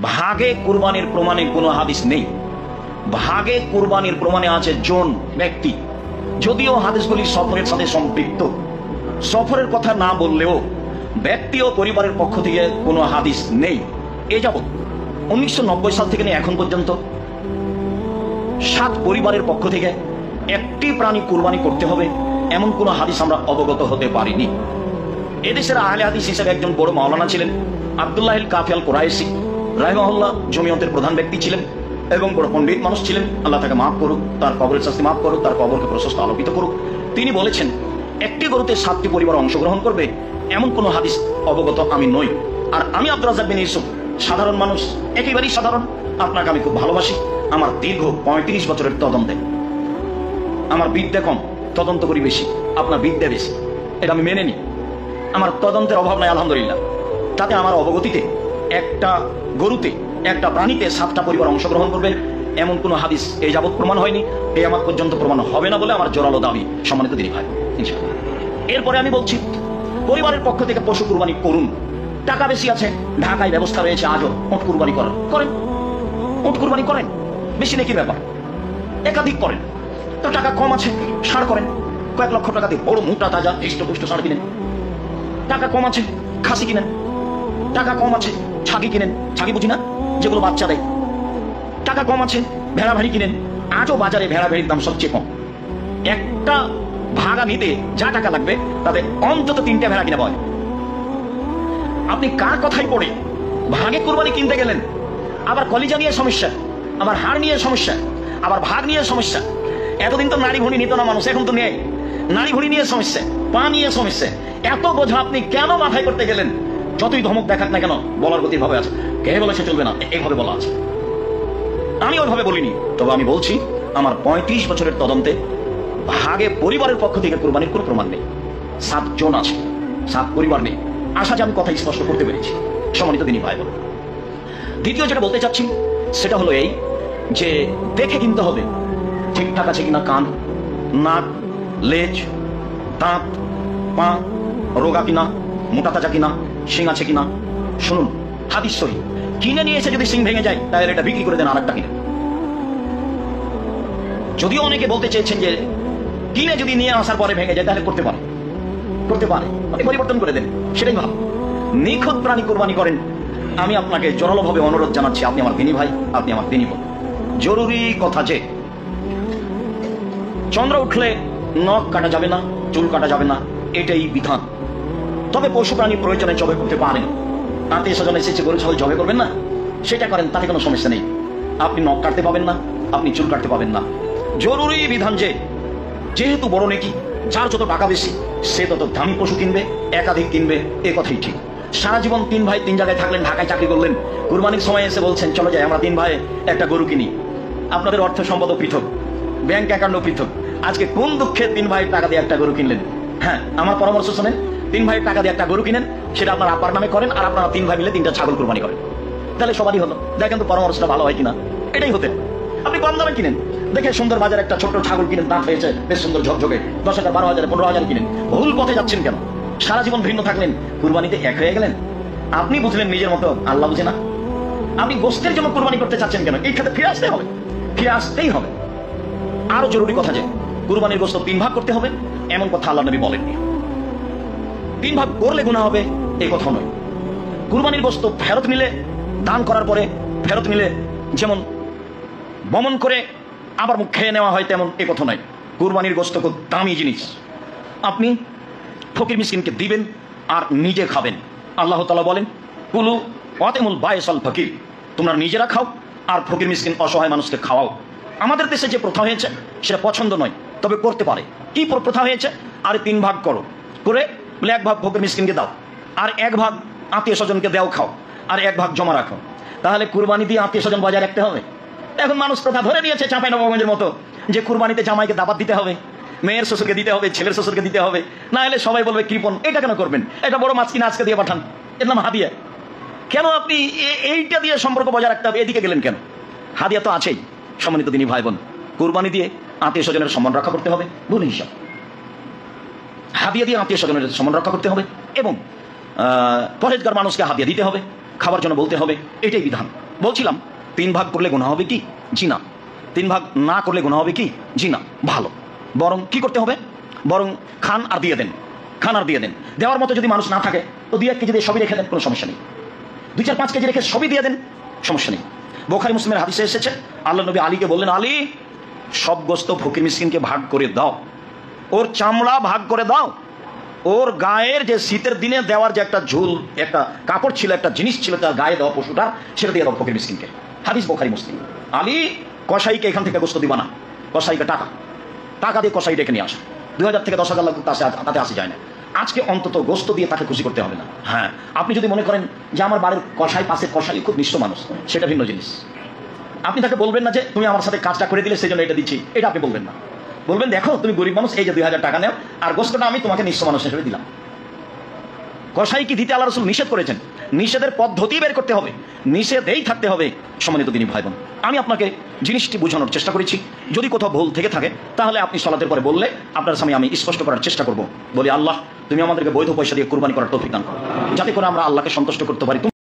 ভাগে কুরবানির প্রমাণে কোনো হাদিস নেই। ভাগে কুরবানির প্রমাণে আছে জন, ব্যক্তি। যদিও হাদিসগুলি সফরের সাথে সম্পৃক্ত, সফরের কথা না বললেও ব্যক্তি ও পরিবারের পক্ষ থেকে কোনো হাদিস নেই। এ যাবৎ 1990 সাল থেকে নিয়ে এখন পর্যন্ত 7 পরিবারের পক্ষ থেকে একটি প্রাণী কুরবানি করতে হবে এমন কোন হাদিস আমরা অবগত হতে পারিনি। এদেশের আহলে হাদিস হিসেবে একজন বড় মাওলানা ছিলেন আব্দুল্লাহ আল কাফি আল কুরাইশি রাহিমাহুল্লাহ, জমিয়তের প্রধান ব্যক্তি ছিলেন এবং বড় পণ্ডিত মানুষ ছিলেন। আল্লাহ তাকে মাফ করুক, তার কবরের শাস্তি মাফ করুক, তার কবরকে প্রশস্ত আলোকিত করুক। তিনি বলেছেন, একটি গরুতে 7টি পরিবার অংশগ্রহণ করবে এমন কোন হাদিস অবগত আমি নই। আর আমি আব্দুর রাজ্জাক বিন ইউসুফ, সাধারণ মানুষ, একেবারেই সাধারণ। আপনাকে আমি খুব ভালোবাসি। আমার দীর্ঘ 35 বছরের তদন্তে আমার বিদ্যা কম, তদন্ত করি বেশি, আপনার বিদ্যা বেশি, এটা আমি মেনে নিই। আমার তদন্তের অভাব নাই আলহামদুলিল্লাহ। তাতে আমার অবগতিতে একটা গরুতে, একটা প্রাণীতে 7টা পরিবার অংশগ্রহণ করবে এমন কোনো হাদিস এই যাবৎ প্রমাণ হয়নি, এই আমার পর্যন্ত প্রমাণ হবে না বলে আমার জোরালো দাবি, সম্মানিত দিনী ভাই। এরপরে আমি বলছি, পরিবারের পক্ষ থেকে পশু কুরবানি করুন। টাকা বেশি আছে, ঢাকায় ব্যবস্থা রয়েছে আজও, উট কুরবানি করেন, উট কুরবানি করেন, বেশি নাকি ব্যাপার, একাধিক করেন। তো টাকা কম আছে, ষাঁড় করেন, কয়েক লক্ষ টাকা দিয়ে বড় মোটা তাজা হৃষ্টপুষ্ট ষাঁড় কিনেন। টাকা কম আছে, খাসি কিনেন। টাকা কম আছে, ছাগি কিনেন, ছাগি বুঝি না, যেগুলো বাচ্চা দেয়। টাকা কম আছে, ভেড়া ভাড়ি কিনেন। আজও বাজারে ভেড়া ভেড়ির দাম সবচেয়ে কম। একটা ভাগা নিতে যা টাকা লাগবে তাতে অন্তত 3টে ভেড়া কিনে পায়। আপনি কার কথাই পড়ে ভাগে কুরবানি কিনতে গেলেন? আবার কলিজা নিয়ে সমস্যা, আবার হাড় নিয়ে সমস্যা, আবার ভাগ নিয়ে সমস্যা। এতদিন তো নারী ভুঁড়ি নিত না মানুষ, এখন তো নেই। নারী ভুঁড়ি নিয়ে সমস্যা, পা নিয়ে সমস্যা। এত বোঝা আপনি কেন মাথায় করতে গেলেন? যতই ধমক দেখাক না কেন, বলার গতি ভাবে আছে। কে বলেছে চলবে না, এইভাবে বলা আছে। আমি ওইভাবে বলিনি, তবে আমি বলছি আমার 35 বছরের তদন্তে ভাগে পরিবারের পক্ষ থেকে কুরবানির কোনো প্রমাণ নেই। 7 জন আছে, 7 পরিবার নেই। আশা যে আমি কথা স্পষ্ট করতে পেরেছি, সম্মানিত দিনী ভাই বোন। দ্বিতীয় যেটা বলতে চাচ্ছি সেটা হলো এই যে দেখে কিনতে হবে ঠিকঠাক আছে কিনা কান, নাক, লেজ, দাঁত, পা রোগা কিনা, মোটা তাজা কিনা, শিং আছে কিনা। শুনুন, হাদিস সহিহ। কিনে নিয়ে এসে যদি শিং ভেঙে যায় তাহলে এটা বিক্রি করে দেন আরেকটা কিনে। যদিও অনেকে বলতে চেয়েছেন যে কিনে যদি নিয়ে আসার পরে ভেঙে যায় তাহলে করতে পারে, আপনি পরিবর্তন করে দেন, সেটাই ভালো। নিখুঁত প্রাণী কোরবানি করেন। আমি আপনাকে জোরালোভাবে অনুরোধ জানাচ্ছি, আপনি আমার দিনী ভাই, আপনি আমার দিনী বোন। জরুরি কথা যে চন্দ্র উঠলে নখ কাটা যাবে না, চুল কাটা যাবে না, এটাই বিধান। তবে পশু প্রাণী প্রয়োজনে জবে করতে পারেন। আত্মীয় স্বজন এসেছে গরু ছাগল জবে করবেন না, সেটা করেন, তাতে কোনো সমস্যা নেই। আপনি নখ কাটতে পাবেন না, আপনি চুল কাটতে পাবেন না। জরুরি বিধান যে যেহেতু বড় নেকি, যার যত টাকা বেশি সে তত দামি পশু কিনবে, একাধিক কিনবে, এ কথাই ঠিক। সারা জীবন 3 ভাই 3 জায়গায় থাকলেন, ঢাকায় চাকরি করলেন, কুরবানির সময় এসে বলছেন চলো যাই আমরা 3 ভাই একটা গরু কিনি। আপনাদের অর্থ সম্পদ পৃথক, ব্যাংক অ্যাকাউন্টও পৃথক। আজকে কোন দুঃখে 3 ভাই টাকা দিয়ে একটা গরু কিনলেন? হ্যাঁ, আমার পরামর্শ শোনেন, 3 ভাই টাকা দিয়ে একটা গরু কিনেন, সেটা আপনার আব্বার নামে করেন, আর আপনারা 3 ভাই মিলে 3টা ছাগল কুরবানি করেন। তাহলে সবারই হলো। দেখেন তো পরামর্শটা ভালো হয় কিনা, এটাই হতে। আপনি কম দামে কিনেন, দেখে সুন্দর বাজারে একটা ছোট্ট ছাগল কিনেন, দাঁত হয়েছে বেশ সুন্দর ঝকঝকে, 10,000, 12,000, 15,000 কিনেন। ভুল পথে যাচ্ছেন কেন? সারা জীবন ভিন্ন থাকলেন, কুরবানিতে এক হয়ে গেলেন। আপনি বুঝলেন নিজের মতো, আল্লাহ বুঝে না। আপনি গোশতের জন্য কুরবানি করতে চাচ্ছেন কেন? এই ক্ষেত্রে ফিরে আসতে হবে, ফিরে আসতেই হবে। আরো জরুরি কথা যে কুরবানির গোশত 3 ভাগ করতে হবে এমন কথা আল্লাহ নবী বলেননি। 3 ভাগ করলে গুনাহ হবে এই কথা নয়। কুরবানির গোশত ফেরত নিলে, দান করার পরে ফেরত নিলে যেমন বমন করে আবার মুখ খেয়ে নেওয়া হয় তেমন এ কথা নয়। কুরবানির গোশত খুব দামি জিনিস। আপনি ফকির মিসকিনকে দিবেন আর নিজে খাবেন। আল্লাহ তাআলা বলেন কুলু ওয়াতিমুল বাইসাল ফকির, তোমরা নিজেরা খাও আর ফকির মিসকিন অসহায় মানুষকে খাওয়াও। আমাদের দেশে যে প্রথা হয়েছে সেটা পছন্দ নয়, তবে করতে পারে। কি প্রথা হয়েছে? আরে 3 ভাগ করো, করে বলে 1 ভাগ ফকির মিসকিনকে দাও, আর 1 ভাগ আত্মীয় স্বজনকে দেও খাও, আর 1 ভাগ জমা রাখো। তাহলে কুরবানি দিয়ে আত্মীয় স্বজন বজায় রাখতে হবে। এখন মানুষ প্রথা ধরে নিয়েছে চাঁপাইনবাবগঞ্জের মতো যে কুরবানিতে জামাইকে দাবাত দিতে হবে, মেয়ের শ্বশুরকে দিতে হবে, ছেলের শ্বশুরকে দিতে হবে, না হলে সবাই বলবে কৃপণ। এটা কেন করবেন? এটা বড় মাছ কিনে আজকে দিয়ে পাঠান, এর নাম হাদিয়া। কেন আপনি এইটা দিয়ে সম্পর্ক বজায় রাখতে হবে? এদিকে গেলেন কেন? হাদিয়া তো আছেই। সম্মানিত দিনী ভাই বোন, কুরবানি দিয়ে আত্মীয় স্বজনের সম্মান রক্ষা করতে হবে, ভুল হিসাব। হাদিয়া দিয়ে আত্মীয় স্বজনের সম্মান রক্ষা করতে হবে এবং পরেজগার মানুষকে হাদিয়া দিতে হবে। খাবার জন্য বলতে হবে, এটাই বিধান। বলছিলাম 3 ভাগ করলে গুনাহ হবে কি? জি না। 3 ভাগ না করলে গুনাহ হবে কি? জি না। ভালো, বরং কি করতে হবে? বরং খান আর দিয়ে দেন, খান আর দিয়ে দেন। দেওয়ার মতো যদি মানুষ না থাকে তো 2-1 কেজি দিয়ে সবই রেখে দেন, কোনো সমস্যা নেই। 2-4-5 কেজি রেখে সবই দিয়ে দেন, সমস্যা নেই। বুখারী মুসলিমের হাদিসে এসেছে, আল্লাহ নবী আলীকে বললেন, আলী সব গোস্ত ফকির মিসকিনকে ভাগ করে দাও, ওর চামড়া ভাগ করে দাও, ওর গায়ের যে শীতের দিনে দেওয়ার যে একটা ঝুল, একটা কাপড় ছিল, একটা জিনিস ছিল তার গায়ে দেওয়া পশুটা, সেটা দিয়ে দাও ফকির মিসকিনকে। হাদিস বুখারী মুসলিম। আলী কসাইকে এখান থেকে গোস্ত দিবা না, কসাইকে টাকা দিয়ে কসাই ডেকে নিয়ে আসে। 2000 থেকে 10,000 লাখ তাতে আসে যায় না। আজকে অন্তত গোস্ত দিয়ে তাকে খুশি করতে হবে না। হ্যাঁ, আপনি যদি মনে করেন যে আমার বাড়ির কসাই, পাশের কসাই খুব নিঃস্ব মানুষ, সেটা ভিন্ন জিনিস। আপনি তাকে বলবেন না যে তুমি আমার সাথে কাজটা করে দিলে সেই জন্য এটা দিচ্ছি, এটা আপনি বলবেন না। বলবেন, দেখো তুমি গরিব মানুষ, এই যে 2000 টাকা নেও, আর গোস্তটা আমি তোমাকে নিঃস্ব মানুষ হিসেবে দিলাম। কসাই কি দিতে আল্লাহ রাসূল নিষেধ করেছেন? নিষেধের পদ্ধতি বের করতে হবে, নিষেধেই থাকতে হবে। সম্মানিত দিনী ভাই বোন, আমি আপনাকে জিনিসটি বোঝানোর চেষ্টা করেছি। যদি কোথাও ভুল থেকে থাকে তাহলে আপনি সালাতের পরে বললে আপনার সামনে আমি স্পষ্ট করার চেষ্টা করব। বলি, আল্লাহ তুমি আমাদেরকে বৈধ পয়সা দিয়ে কুরবানি করার তৌফিক দান করো, যাতে করে আমরা আল্লাহকে সন্তুষ্ট করতে পারি।